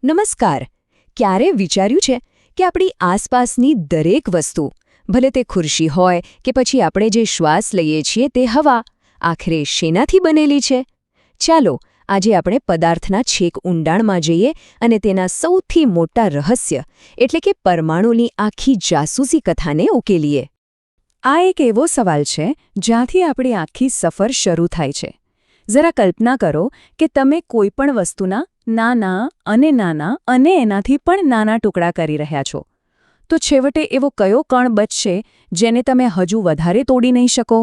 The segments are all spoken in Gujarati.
નમસ્કાર. ક્યારે વિચાર્યું છે કે આપણી આસપાસની દરેક વસ્તુ, ભલે તે ખુરશી હોય કે પછી આપણે જે શ્વાસ લઈએ છીએ તે હવા, આખરે શેનાથી બનેલી છે? ચાલો આજે આપણે પદાર્થના છેક ઊંડાણમાં જઈએ અને તેના સૌથી મોટા રહસ્ય એટલે કે પરમાણુની આખી જાસૂસી કથાને ઉકેલીએ. આ એક એવો સવાલ છે જ્યાંથી આપણી આખી સફર શરૂ થાય છે. જરા કલ્પના કરો કે તમે કોઈપણ વસ્તુના નાના અને એનાથી પણ નાના ટુકડા કરી રહ્યા છો. તો છેવટે એવો કયો કણ બચશે જેને તમે હજુ વધારે તોડી નહીં શકો?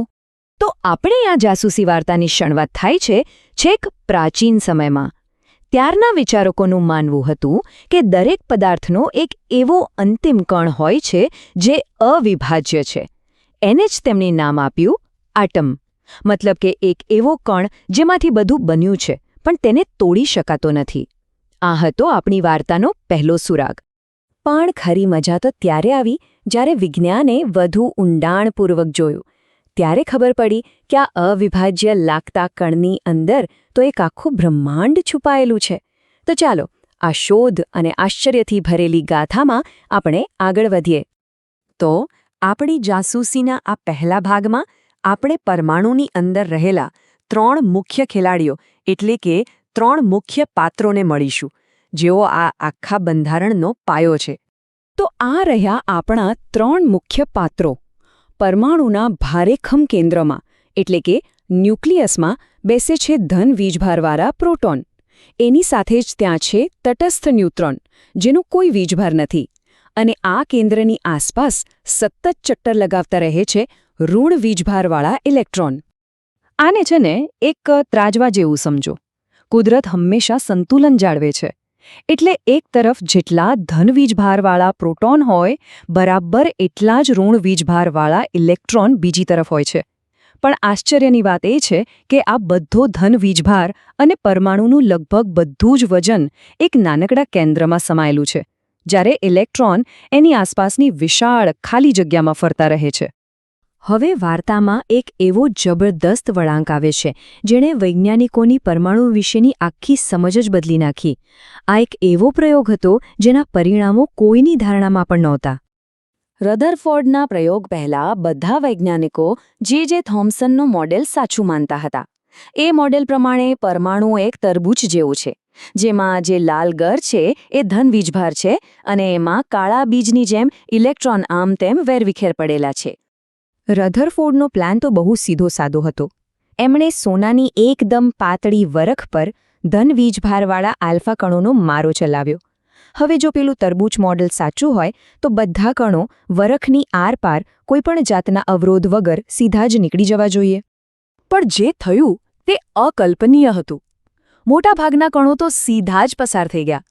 તો આપણે આ જાસૂસી વાર્તાની શરૂઆત થાય છે છેક પ્રાચીન સમયમાં. ત્યારના વિચારકોનું માનવું હતું કે દરેક પદાર્થનો એક એવો અંતિમ કણ હોય છે જે અવિભાજ્ય છે. એને જ તેમણે નામ આપ્યું આટમ. મતલબ કે એક એવો કણ જેમાંથી બધું બન્યું છે પણ તેને તોડી શકાતો નથી. આ હતો આપણી વાર્તાનો પહેલો સુરાગ. પણ ખરી મજા તો ત્યારે આવી જ્યારે વિજ્ઞાને વધુ ઊંડાણપૂર્વક જોયું. ત્યારે ખબર પડી કે આ અવિભાજ્ય લાગતા કણની અંદર તો એક આખું બ્રહ્માંડ છુપાયેલું છે. તો ચાલો આ શોધ અને આશ્ચર્યથી ભરેલી ગાથામાં આપણે આગળ વધીએ. તો આપણી જાસૂસીના આ પહેલા ભાગમાં આપણે પરમાણુની અંદર રહેલા 3 મુખ્ય ખેલાડીઓ એટલે કે 3 મુખ્ય પાત્રોને મળીશું, જેઓ આ આખા બંધારણનો પાયો છે. તો આ રહ્યા આપણા 3 મુખ્ય પાત્રો. પરમાણુના ભારેખમ કેન્દ્રમાં એટલે કે ન્યુક્લિયસમાં બેસે છે ધન વીજભારવાળા પ્રોટોન. એની સાથે જ ત્યાં છે તટસ્થ ન્યુટ્રોન, જેનું કોઈ વીજભાર નથી. અને આ કેન્દ્રની આસપાસ સતત ચક્કર લગાવતા રહે છે ઋણ વીજભારવાળા ઇલેક્ટ્રોન. આને છે ને એક ત્રાજવા જેવું સમજો. કુદરત હંમેશા સંતુલન જાળવે છે. એટલે એક તરફ જેટલા ધન વીજભારવાળા પ્રોટોન હોય, બરાબર એટલા જ ઋણ વીજભારવાળા ઇલેક્ટ્રોન બીજી તરફ હોય છે. પણ આશ્ચર્યની વાત એ છે કે આ બધો ધન વીજભાર અને પરમાણુનું લગભગ બધું જ વજન એક નાનકડા કેન્દ્રમાં સમાયેલું છે, જ્યારે ઇલેક્ટ્રોન એની આસપાસની વિશાળ ખાલી જગ્યામાં ફરતા રહે છે. હવે વાર્તામાં એક એવો જબરદસ્ત વળાંક આવે છે જેણે વૈજ્ઞાનિકોની પરમાણુ વિશેની આખી સમજ જ બદલી નાખી. આ એક એવો પ્રયોગ હતો જેના પરિણામો કોઈની ધારણામાં પણ નહોતા. રધરફોર્ડના પ્રયોગ પહેલા બધા વૈજ્ઞાનિકો જે થોમ્સનનો મોડેલ સાચું માનતા હતા. એ મોડેલ પ્રમાણે પરમાણુ એક તરબૂચ જેવું છે, જેમાં જે લાલ ગર છે એ ધન વીજભાર છે અને એમાં કાળા બીજની જેમ ઇલેક્ટ્રોન આમ તેમ વેરવિખેર પડેલા છે. રધરફોર્ડનો પ્લાન તો બહુ સીધો સાદો હતો. એમણે સોનાની એકદમ પાતળી વરખ પર ધન વીજભારવાળા આલ્ફા કણોનો મારો ચલાવ્યો. હવે જો પેલું તરબૂચ મોડેલ સાચું હોય તો બધા કણો વરખની આરપાર કોઈપણ જાતના અવરોધ વગર સીધા જ નીકળી જવા જોઈએ. પણ જે થયું તે અકલ્પનીય હતું. મોટાભાગના કણો તો સીધા જ પસાર થઈ ગયા,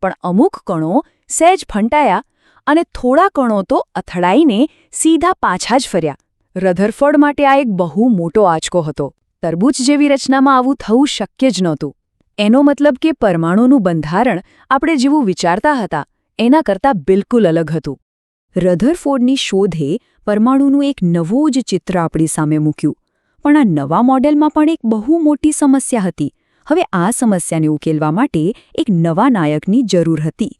પણ અમુક કણો સહેજ ફંટાયા અને થોડા કણો તો અથડાઈને સીધા પાછા જ ફર્યા. રધરફોર્ડ માટે આ એક બહુ મોટો આંચકો હતો. તરબૂચ જેવી રચનામાં આવું થવું શક્ય જ નહોતું. એનો મતલબ કે પરમાણુનું બંધારણ આપણે જેવું વિચારતા હતા એના કરતાં બિલકુલ અલગ હતું. રધરફોર્ડની શોધે પરમાણુનું એક નવું જ ચિત્ર આપણી સામે મૂક્યું. પણ આ નવા મોડેલમાં પણ એક બહુ મોટી સમસ્યા હતી. હવે આ સમસ્યાને ઉકેલવા માટે એક નવા નાયકની જરૂર હતી.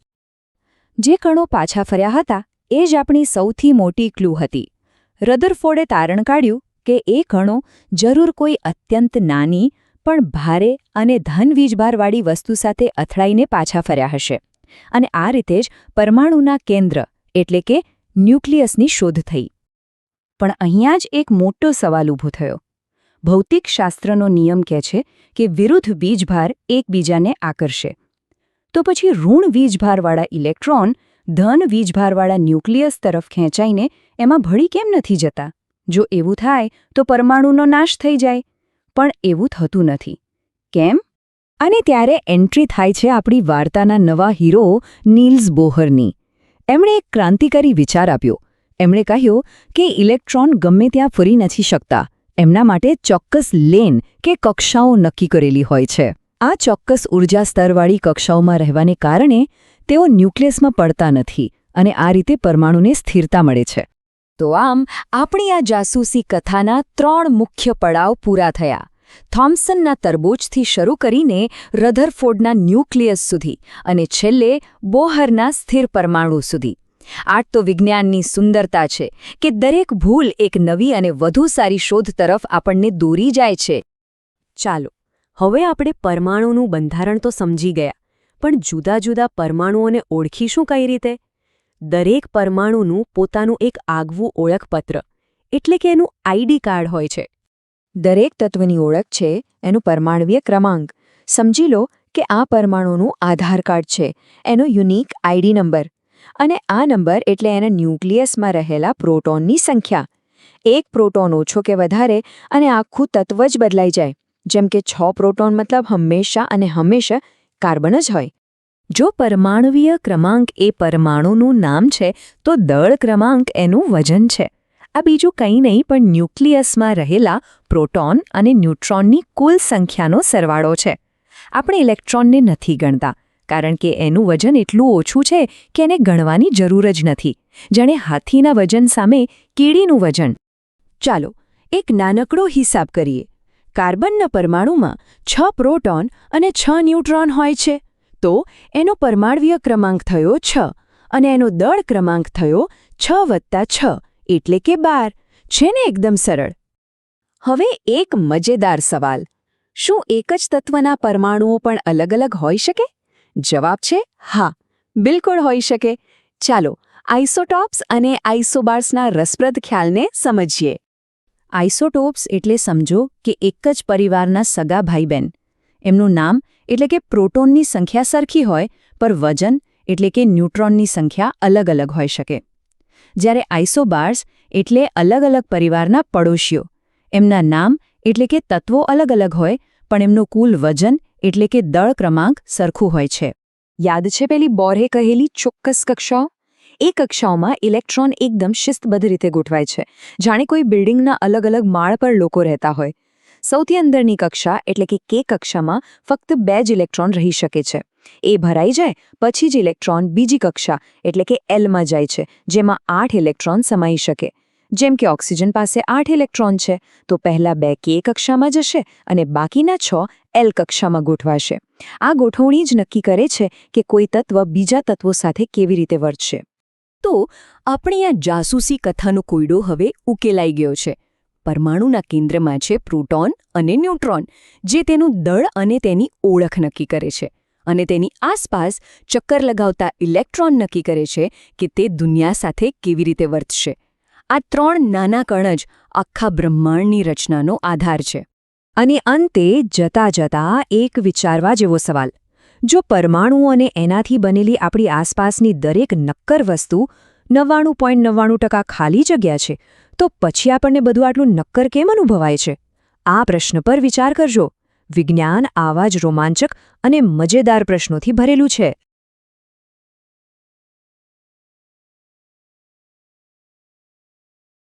જે કણો પાછા ફર્યા હતા એ જ આપણી સૌથી મોટી ક્લુ હતી. રધરફોર્ડે તારણ કાઢ્યું કે એ કણો જરૂર કોઈ અત્યંત નાની પણ ભારે અને ધન વીજભારવાળી વસ્તુ સાથે અથડાઈને પાછા ફર્યા હશે. અને આ રીતે જ પરમાણુના કેન્દ્ર એટલે કે ન્યુક્લિયસની શોધ થઈ. પણ અહીંયા જ એક મોટો સવાલ ઊભો થયો. ભૌતિકશાસ્ત્રનો નિયમ કહે છે કે વિરુદ્ધ વીજભાર એકબીજાને આકર્ષે. તો પછી ઋણ વીજભારવાળા ઇલેક્ટ્રોન ધન વીજભારવાળા ન્યુક્લિયસ તરફ ખેંચાઈને એમાં ભળી કેમ નથી જતા? જો એવું થાય તો પરમાણુનો નાશ થઈ જાય. પણ એવું થતું નથી. કેમ? અને ત્યારે એન્ટ્રી થાય છે આપણી વાર્તાના નવા હીરો નીલ્સ બોહરની. એમણે એક ક્રાંતિકારી વિચાર આપ્યો. એમણે કહ્યું કે ઇલેક્ટ્રોન ગમે ત્યાં ફરી નથી શકતા. એમના માટે ચોક્કસ લેન કે કક્ષાઓ નક્કી કરેલી હોય છે. આ ચોક્કસ ઉર્જા સ્તરવાળી કક્ષાઓમાં રહેવાને કારણે તેઓ ન્યુક્લિયસમાં પડતા નથી અને આ રીતે પરમાણુને સ્થિરતા મળે છે. તો આમ આપણી આ જાસૂસી કથાના 3 મુખ્ય પડાવ પૂરા થયા. થોમ્સનના તરબૂચથી શરૂ કરીને રધરફોર્ડના ન્યુક્લિયસ સુધી અને છેલ્લે બોહરના સ્થિર પરમાણુ સુધી. આ તો વિજ્ઞાનની સુંદરતા છે કે દરેક ભૂલ એક નવી અને વધુ સારી શોધ તરફ આપણને દોરી જાય છે. ચાલો હવે આપણે પરમાણુનું બંધારણ તો સમજી ગયા, પણ જુદા જુદા પરમાણુઓને ઓળખીશું કઈ રીતે? દરેક પરમાણુનું પોતાનું એક આગવું ઓળખપત્ર એટલે કે એનું આઈડી કાર્ડ હોય છે. દરેક તત્વની ઓળખ છે એનું પરમાણુવીય ક્રમાંક. સમજી લો કે આ પરમાણુનું આધાર કાર્ડ છે, એનો યુનિક આઈડી નંબર. અને આ નંબર એટલે એના ન્યુક્લિયસમાં રહેલા પ્રોટોનની સંખ્યા. એક પ્રોટોન ઓછો કે વધારે અને આખું તત્વ જ બદલાઈ જાય. જેમ કે 6 પ્રોટોન મતલબ હંમેશા અને હંમેશા કાર્બન જ હોય. જો પરમાણુવીય ક્રમાંક એ પરમાણુનું નામ છે તો દળ ક્રમાંક એનું વજન છે. આ બીજું કંઈ નહીં પણ ન્યુક્લિયસમાં રહેલા પ્રોટોન અને ન્યુટ્રોનની કુલ સંખ્યાનો સરવાળો છે. આપણે ઇલેક્ટ્રોનને નથી ગણતા કારણ કે એનું વજન એટલું ઓછું છે કે એને ગણવાની જરૂર જ નથી, જાણે હાથીના વજન સામે કીડીનું વજન. ચાલો એક નાનકડો હિસાબ કરીએ. કાર્બનના પરમાણુમાં 6 પ્રોટોન અને 6 ન્યુટ્રોન હોય છે, તો એનો પરમાણુવીય ક્રમાંક થયો 6 અને એનો દળ ક્રમાંક થયો 6 + 6 એટલે કે 12. છે ને એકદમ સરળ. હવે એક મજેદાર સવાલ: શું એક જ તત્વના પરમાણુઓ પણ અલગ અલગ હોઈ શકે? જવાબ છે હા, બિલકુલ હોઈ શકે. ચાલો આઇસોટોપ્સ અને આઇસોબાર્સના રસપ્રદ ખ્યાલને સમજીએ. આઇસોટોપ્સ એટલે સમજો કે એક જ પરિવારના સગા ભાઈ-બહેન. એમનું નામ એટલે કે પ્રોટોનની સંખ્યા સરખી હોય, પર વજન એટલે કે ન્યુટ્રોનની સંખ્યા અલગ અલગ હોઈ શકે. જ્યારે આઇસોબાર્સ એટલે અલગ અલગ પરિવારના પડોશીઓ. એમના નામ એટલે કે તત્વો અલગ અલગ હોય, પણ એમનું કુલ વજન એટલે કે દળ ક્રમાંક સરખું હોય છે. યાદ છે પેલી બોરે કહેલી ચોક્કસ કક્ષાઓ? એ કક્ષાઓમાં ઇલેક્ટ્રોન એકદમ શિસ્તબદ્ધ રીતે ગોઠવાય છે, જાણે કોઈ બિલ્ડિંગના અલગ અલગ માળ પર લોકો રહેતા હોય. સૌથી અંદરની કક્ષા એટલે કે કે કક્ષામાં ફક્ત 2 જ ઇલેક્ટ્રોન રહી શકે છે. એ ભરાઈ જાય પછી જ ઇલેક્ટ્રોન બીજી કક્ષા એટલે કે એલમાં જાય છે, જેમાં 8 ઇલેક્ટ્રોન સમાઈ શકે. જેમ કે ઓક્સિજન પાસે 8 ઇલેક્ટ્રોન છે, તો પહેલા 2 કે કક્ષામાં જશે અને બાકીના 6 એલ કક્ષામાં ગોઠવાશે. આ ગોઠવણી જ નક્કી કરે છે કે કોઈ તત્વ બીજા તત્વો સાથે કેવી રીતે વર્તશે. તો આપણી આ જાસૂસી કથાનો કોયડો હવે ઉકેલાઈ ગયો છે. પરમાણુના કેન્દ્રમાં છે પ્રોટોન અને ન્યુટ્રોન, જે તેનું દળ અને તેની ઓળખ નક્કી કરે છે, અને તેની આસપાસ ચક્કર લગાવતા ઇલેક્ટ્રોન નક્કી કરે છે કે તે દુનિયા સાથે કેવી રીતે વર્તશે. આ 3 નાના કણ જ આખા બ્રહ્માંડની રચનાનો આધાર છે. અને અંતે જતા જતા એક વિચારવા જેવો સવાલ: જો પરમાણુઓ અને એનાથી બનેલી આપણી આસપાસની દરેક નક્કર વસ્તુ 99.99% ખાલી જગ્યા છે, તો પછી આપણને બધું આટલું નક્કર કેમ અનુભવાય છે? આ પ્રશ્ન પર વિચાર કરજો. વિજ્ઞાન આવા જ રોમાંચક અને મજેદાર પ્રશ્નોથી ભરેલું છે.